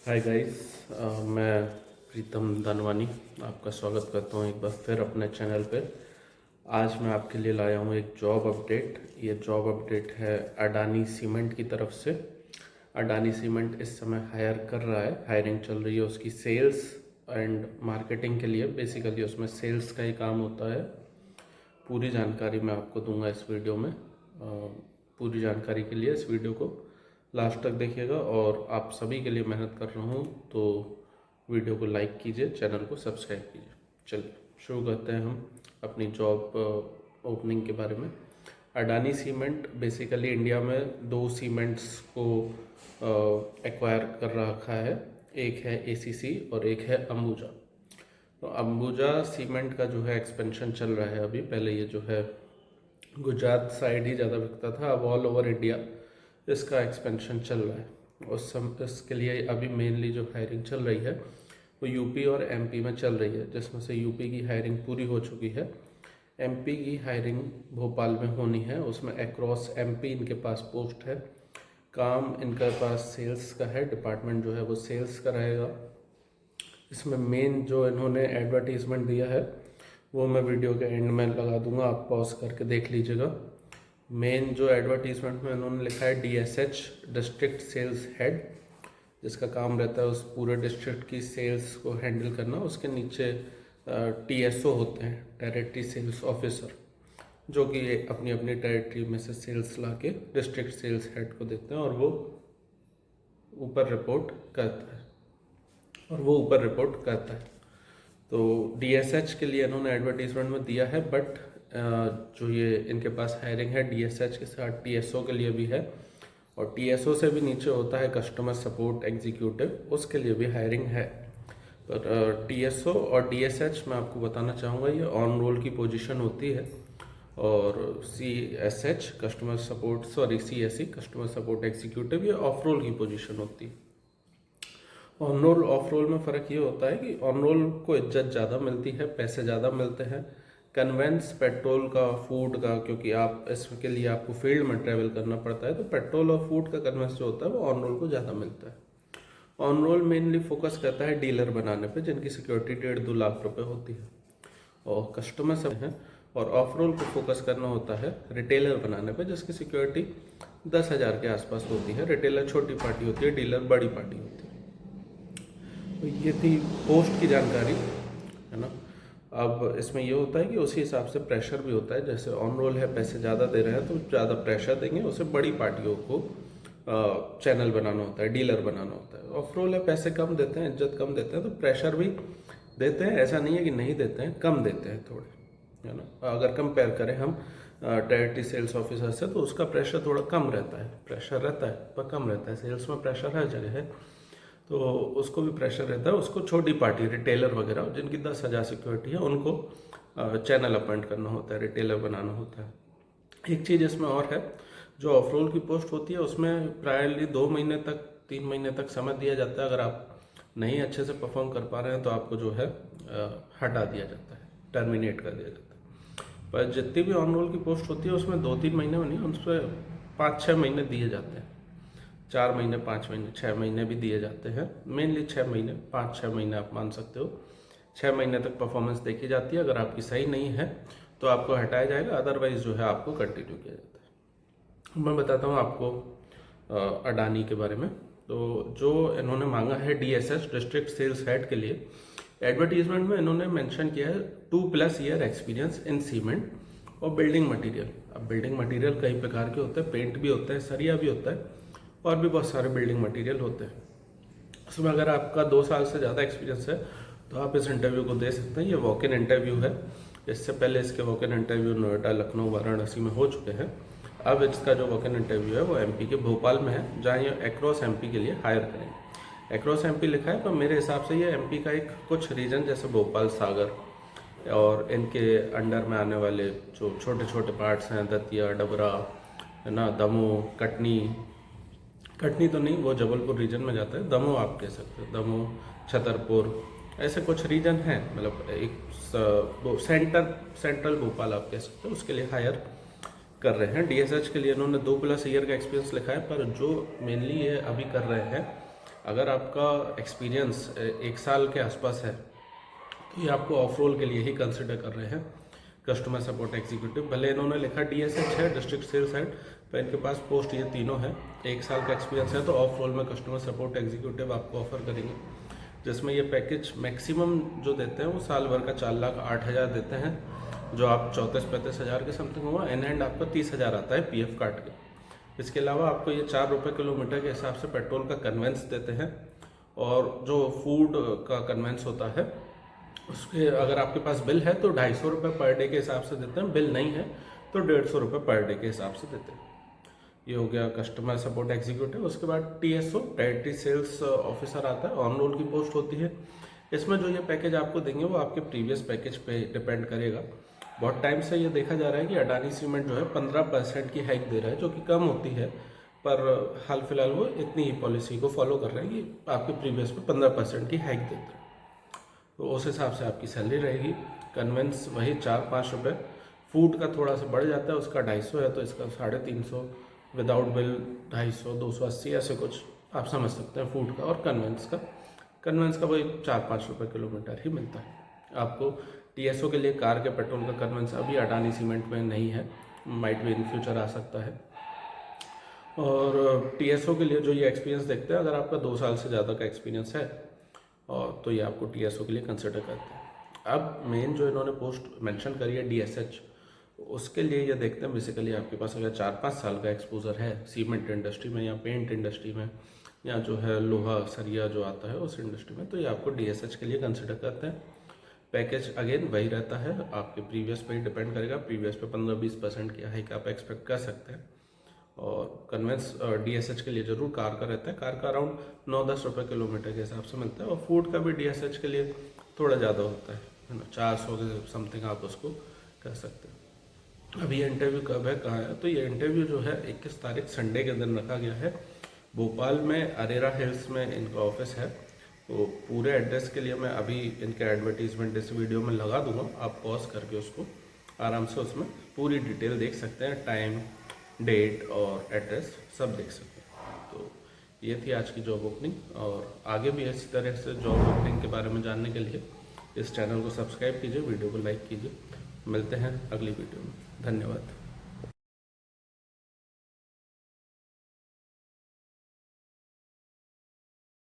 Hi guys, मैं प्रीतम धनवानी आपका स्वागत करता हूँ एक बार फिर अपने चैनल पे। आज मैं आपके लिए लाया हूँ एक जॉब अपडेट। ये जॉब अपडेट है अडानी सीमेंट की तरफ से। अडानी सीमेंट इस समय हायर कर रहा है, हायरिंग चल रही है उसकी सेल्स एंड मार्केटिंग के लिए। बेसिकली उसमें सेल्स का ही काम होता है। पूरी जानकारी मैं आपको दूंगा इस वीडियो में। पूरी जानकारी के लिए इस वीडियो को लास्ट तक देखिएगा और आप सभी के लिए मेहनत कर रहा हूँ तो वीडियो को लाइक कीजिए, चैनल को सब्सक्राइब कीजिए। चलिए शुरू करते हैं हम अपनी जॉब ओपनिंग के बारे में। अडानी सीमेंट बेसिकली इंडिया में दो सीमेंट्स को एक्वायर कर रखा है। एक है एसीसी और एक है अंबुजा। तो अंबुजा सीमेंट का जो है एक्सपेंशन चल रहा है अभी। पहले ये जो है गुजरात साइड ही ज़्यादा बिकता था, अब ऑल ओवर इंडिया इसका एक्सपेंशन चल रहा है। इसके लिए अभी मेनली जो हायरिंग चल रही है वो यूपी और एमपी में चल रही है, जिसमें से यूपी की हायरिंग पूरी हो चुकी है। एमपी की हायरिंग भोपाल में होनी है, उसमें अक्रॉस एमपी इनके पास पोस्ट है। काम इनके पास सेल्स का है, डिपार्टमेंट जो है वो सेल्स का रहेगा। इसमें मेन जो इन्होंने एडवर्टीज़मेंट दिया है वो मैं वीडियो के एंड में लगा दूंगा, आप पॉज करके देख लीजिएगा। मेन जो एडवर्टीजमेंट में इन्होंने लिखा है DSH डिस्ट्रिक्ट सेल्स हेड, जिसका काम रहता है उस पूरे डिस्ट्रिक्ट की सेल्स को हैंडल करना। उसके नीचे TSO होते हैं, टेरिटरी सेल्स ऑफिसर, जो कि अपनी अपनी टेरिटरी में से सेल्स ला के डिस्ट्रिक्ट सेल्स हेड को देते हैं और वो ऊपर रिपोर्ट करता है। तो DSH के लिए इन्होंने एडवर्टीजमेंट में दिया है, बट जो ये इनके पास हायरिंग है DSH के साथ TSO के लिए भी है, और TSO से भी नीचे होता है कस्टमर सपोर्ट एग्जीक्यूटिव, उसके लिए भी हायरिंग है। पर TSO और DSH मैं आपको बताना चाहूँगा ये ऑन रोल की पोजीशन होती है, और CSE कस्टमर सपोर्ट एग्जीक्यूटिव ये ऑफ रोल की पोजीशन होती है। ऑन रोल ऑफ रोल में फ़र्क ये होता है कि ऑन रोल को इज्जत ज़्यादा मिलती है, पैसे ज़्यादा मिलते हैं, कन्वेंस पेट्रोल का, फूड का, क्योंकि आप इसके लिए आपको फील्ड में ट्रैवल करना पड़ता है, तो पेट्रोल और फूड का कन्वेंस जो होता है वो ऑन रोल को ज़्यादा मिलता है। ऑन रोल मेनली फोकस करता है डीलर बनाने पे, जिनकी सिक्योरिटी 1.5-2 लाख रुपए होती है और कस्टमर सब हैं। और ऑफ रोल को फोकस करना होता है रिटेलर बनाने पे, जिसकी सिक्योरिटी 10,000 के आसपास होती है। रिटेलर छोटी पार्टी होती है, डीलर बड़ी पार्टी होती है। तो ये थी पोस्ट की जानकारी, है ना। अब इसमें ये होता है कि उसी हिसाब से प्रेशर भी होता है। जैसे ऑन रोल है, पैसे ज़्यादा दे रहे हैं तो ज़्यादा प्रेशर देंगे, उसे बड़ी पार्टियों को चैनल बनाना होता है, डीलर बनाना होता है। ऑफ रोल है, पैसे कम देते हैं, इज्जत कम देते हैं, तो प्रेशर भी देते हैं। ऐसा नहीं है कि नहीं देते हैं, कम देते हैं थोड़े, है ना। अगर कंपेयर करें हम टेरिटरी सेल्स ऑफिसर से, तो उसका प्रेशर थोड़ा कम रहता है। प्रेशर रहता है पर कम रहता है। सेल्स में प्रेशर हर जगह है, तो उसको भी प्रेशर रहता है। उसको छोटी पार्टी रिटेलर वगैरह जिनकी 10,000 सिक्योरिटी है, उनको चैनल अपॉइंट करना होता है, रिटेलर बनाना होता है। एक चीज़ इसमें और है, जो ऑफ रोल की पोस्ट होती है उसमें प्रायरली 2 महीने तक 3 महीने तक समय दिया जाता है। अगर आप नहीं अच्छे से परफॉर्म कर पा रहे हैं तो आपको जो है हटा दिया जाता है, टर्मिनेट कर दिया जाता है। पर जितनी भी ऑन रोल की पोस्ट होती है उसमें 2-3 महीने में नहीं, उस पर 5-6 महीने दिए जाते हैं। 4 महीने, 5 महीने, 6 महीने भी दिए जाते हैं। मेनली 6 महीने, 5-6 महीने आप मान सकते हो। 6 महीने तक परफॉर्मेंस देखी जाती है। अगर आपकी सही नहीं है तो आपको हटाया जाएगा, अदरवाइज जो है आपको कंटिन्यू किया जाता है। मैं बताता हूँ आपको अडानी के बारे में। तो जो इन्होंने मांगा है DSH डिस्ट्रिक्ट सेल्स हेड के लिए, एडवर्टीजमेंट में इन्होंने मेंशन किया है 2+ ईयर एक्सपीरियंस इन सीमेंट और बिल्डिंग मटेरियल। अब बिल्डिंग मटेरियल कई प्रकार के होते हैं, पेंट भी होता है, सरिया भी होता है, और भी बहुत सारे बिल्डिंग मटेरियल होते हैं। उसमें अगर आपका 2 साल से ज़्यादा एक्सपीरियंस है तो आप इस इंटरव्यू को दे सकते हैं। ये वॉक इन इंटरव्यू है। इससे पहले इसके walk in interview Noida, Lucknow, Varanasi में हो चुके हैं। अब इसका जो वॉक इन इंटरव्यू है वो MP के भोपाल में है, जहाँ ये अक्रॉस MP के लिए हायर करेंगे। अक्रॉस MP लिखा है, पर मेरे हिसाब से ये MP का एक कुछ रीजन, जैसे भोपाल, सागर और इनके अंडर में आने वाले जो छोटे छोटे पार्ट्स हैं, दतिया, डबरा, है ना, दमोह, कटनी तो नहीं, वो जबलपुर रीजन में जाता है। दमोह आप कह सकते हो, दमोह, छतरपुर, ऐसे कुछ रीजन हैं। मतलब एक सेंट्रल भोपाल आप कह सकते हो, उसके लिए हायर कर रहे हैं। DSH के लिए इन्होंने 2+ ईयर का एक्सपीरियंस लिखा है, पर जो मेनली ये अभी कर रहे हैं अगर आपका एक्सपीरियंस 1 साल के आसपास है तो ये आपको ऑफ रोल के लिए ही कंसिडर कर रहे हैं कस्टमर सपोर्ट एग्जीक्यूटिव। भले इन्होंने लिखा DSH है, डिस्ट्रिक्ट सेल्स हेड, पर इनके पास पोस्ट ये तीनों है। 1 साल का एक्सपीरियंस है तो ऑफ रोल में कस्टमर सपोर्ट एग्जीक्यूटिव आपको ऑफर करेंगे, जिसमें ये पैकेज मैक्सिमम जो देते हैं वो साल भर का 4,08,000 देते हैं, जो आप 34-35 हज़ार के समथिंग हुआ। इन हैंड आपका 30,000 आता है PF काट के। इसके अलावा आपको ये 4 रुपये किलोमीटर के हिसाब से पेट्रोल का कन्वेंस देते हैं, और जो फूड का कन्वेंस होता है उसके अगर आपके पास बिल है तो 250 रुपये पर डे के हिसाब से देते हैं, बिल नहीं है तो 150 रुपये पर डे के हिसाब से देते हैं। ये हो गया कस्टमर सपोर्ट एग्जीक्यूटिव। उसके बाद TSO, टेरिटरी सेल्स ऑफिसर आता है, ऑन रोल की पोस्ट होती है। इसमें जो ये पैकेज आपको देंगे वो आपके प्रीवियस पैकेज पे डिपेंड करेगा। बहुत टाइम से ये देखा जा रहा है कि अडानी सीमेंट जो है 15% की हाइक दे रहा है, जो कि कम होती है, पर हाल फिलहाल वो इतनी ही पॉलिसी को फॉलो कर रहे हैं कि आपके प्रीवियस पे 15% की हाइक देते हैं, तो उस हिसाब से आपकी सैलरी रहेगी। कन्वेंस वही 4-5 रुपये, फूड का थोड़ा सा बढ़ जाता है, उसका 250 है तो इसका 350, विदाउट बिल 250, 280 ऐसे कुछ आप समझ सकते हैं फूड का। और कन्वेंस का वही 4-5 रुपये किलोमीटर ही मिलता है आपको। TSO के लिए कार के पेट्रोल का कन्वेंस अभी अडानी सीमेंट में नहीं है, माइट भी इन फ्यूचर आ सकता है। और TSO के लिए जो ये एक्सपीरियंस देखते हैं, अगर आपका 2 साल से ज़्यादा का एक्सपीरियंस है और तो ये आपको TSO के लिए कंसिडर करते हैं। अब मेन जो इन्होंने पोस्ट मेंशन करी है DSH, उसके लिए ये देखते हैं बेसिकली आपके पास अगर 4-5 साल का एक्सपोजर है सीमेंट इंडस्ट्री में या पेंट इंडस्ट्री में या जो है लोहा सरिया जो आता है उस इंडस्ट्री में, तो ये आपको DSH के लिए कंसिडर करते हैं। पैकेज अगेन वही रहता है, आपके प्रीवियस पे ही डिपेंड करेगा। प्रीवियस पे 15-20% की हाइक आप एक्सपेक्ट कर सकते हैं। और कन्वेंस DSH के लिए जरूर कार का रहता है, कार का अराउंड 9-10 रुपये किलोमीटर के हिसाब से मिलता है। और फूड का भी DSH के लिए थोड़ा ज़्यादा होता है ना, 400 के समथिंग आप उसको कर सकते हैं। अभी ये इंटरव्यू कब है, कहाँ है, तो ये इंटरव्यू जो है 21 तारीख संडे के दिन रखा गया है। भोपाल में अरेरा हिल्स में इनका ऑफिस है। तो पूरे एड्रेस के लिए मैं अभी इनके एडवर्टीजमेंट इस वीडियो में लगा दूंगा, आप पॉज करके उसको आराम से उसमें पूरी डिटेल देख सकते हैं, टाइम, डेट और एड्रेस सब देख सकते हैं। तो ये थी आज की जॉब ओपनिंग, और आगे भी इसी तरह से जॉब ओपनिंग के बारे में जानने के लिए इस चैनल को सब्सक्राइब कीजिए, वीडियो को लाइक कीजिए। मिलते हैं अगली वीडियो में, धन्यवाद।